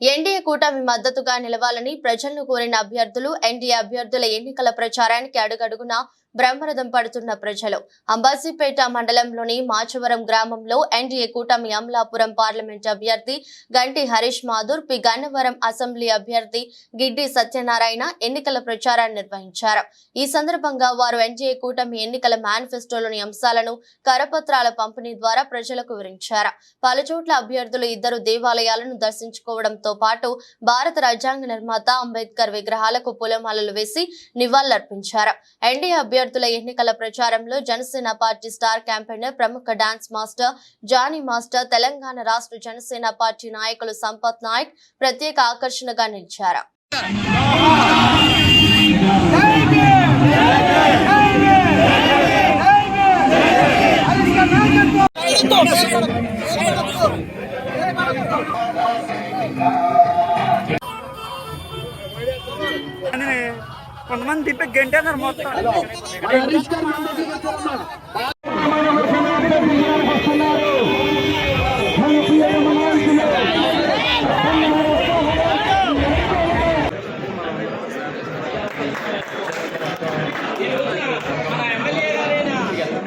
NDA కూటమి మద్దతుగా నిలవాలని ప్రజలను కోరిన అభ్యర్థులు ఎన్డీఏ అభ్యర్థుల ఎన్నికల ప్రచారానికి అడుగడుగునా బ్రహ్మరథం పడుతున్న ప్రజలు అంబాజీపేట మండలంలోని మాచవరం గ్రామంలో ఎన్డీఏ కూటమి అమలాపురం పార్లమెంట్ అభ్యర్థి గంటి హరీష్ మాధుర్ పి గన్నవరం అసెంబ్లీ అభ్యర్థి గిడ్డి సత్యనారాయణ ఎన్నికల ప్రచారాన్ని నిర్వహించారు. ఈ సందర్భంగా వారు ఎన్డీఏ కూటమి ఎన్నికల మేనిఫెస్టోలోని అంశాలను కరపత్రాల పంపిణీ ద్వారా ప్రజలకు వివరించారు. పలుచోట్ల అభ్యర్థులు ఇద్దరు దేవాలయాలను దర్శించుకోవడంతో పాటు భారత రాజ్యాంగ నిర్మాత అంబేద్కర్ విగ్రహాలకు పూలమాలలు వేసి నివాళులర్పించారు. ఎన్డీఏ అభ్యర్థుల ఎన్నికల ప్రచారంలో జనసేన పార్టీ స్టార్ క్యాంపెయినర్ ప్రముఖ dance master Jani master, Telangana రాష్ట్ర జనసేన పార్టీ నాయకులు సంపత్ నాయక్ ప్రత్యేక ఆకర్షణగా నిలిచారు. కొంతమంది తిప్పి గంటేసారు మొత్తం.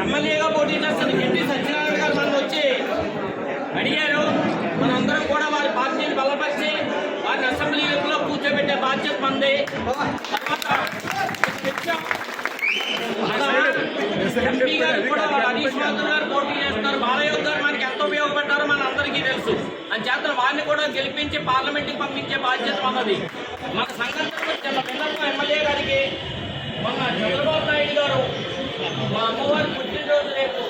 ఎమ్మెల్యేగా పోటీ చేస్తున్న గిడ్డి సత్యనారాయణ గారు మనం వచ్చి అడిగారు. మనందరం కూడా వారి పార్టీని బలపరిచి వారిని అసెంబ్లీలో కూర్చోబెట్టే బాధ్యత మంది. ఎంపీ గారు కూడా హరీష్ మాధుర్ గారు పోటీ చేస్తున్నారు. బాలయ్య గారు మనకి ఎంత ఉపయోగపడ్డారో మన అందరికీ తెలుసు. అని చేత వారిని కూడా గెలిపించి పార్లమెంట్కి పంపించే బాధ్యత ఉన్నది. మన సంఘటన ఎమ్మెల్యే గారికి మొన్న చంద్రబాబు నాయుడు గారు మా అమ్మవారి పుట్టినరోజు రేపు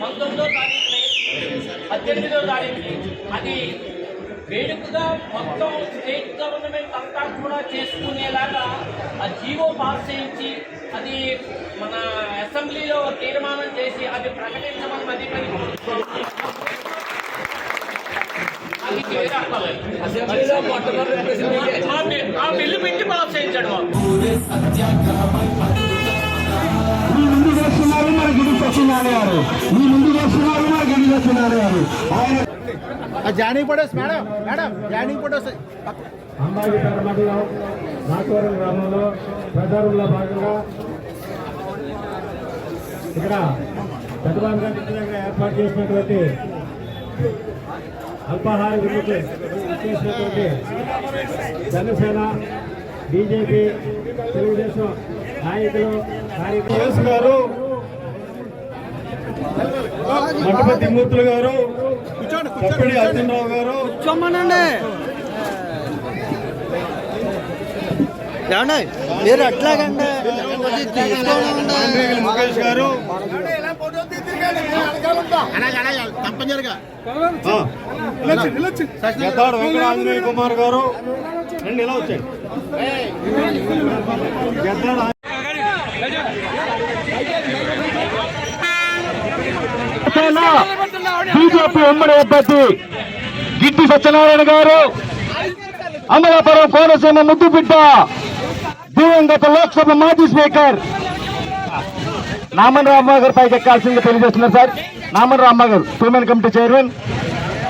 19వ తారీఖుని 18వ తారీఖుని అది వేడుకగా మొత్తం స్టేట్ గవర్నమెంట్ అంతా కూడా చేసుకునేలాగా ఆ జీవో పాస్ చేయించి అది మన అసెంబ్లీలో తీర్మానం చేసి అది ప్రకటించమని ఆ బిల్లు పెట్టి పాస్ చేయించాడు. Jani photos madam Jani photos. Ambajipeta మండలం మాచవరం గ్రామంలో ప్రచారంలో భాగంగా ఇక్కడ పెద్దబాబు గారి ఇంటి దగ్గర ఏర్పాటు చేసినటువంటి అల్పాహార విరుద్ధి చేసినటువంటి జనసేన, బీజేపీ, తెలుగుదేశం నాయకులు గారు, మఠపతి మూర్తులు గారు, చప్పడి అర్జునరావు గారు, మీరు అట్లాగండి ముఖేష్ గారు, ఆంజనేయ కుమార్ గారు రండి, ఇలా వచ్చాయి. బీజేపీ ఉమ్మడి అభ్యర్థి గిడ్డి సత్యనారాయణ గారు, అమలాపురం కోనసీమ ముద్దుబిడ్డ, దివంగత లోక్సభ మాజీ స్పీకర్ నామన్ రామ్మ గారు పైకి ఎక్కాల్సిందిగా తెలియజేస్తున్నారు. సార్ నామన్ రామ్మ గారు, ఉమెన్ కమిటీ చైర్మన్.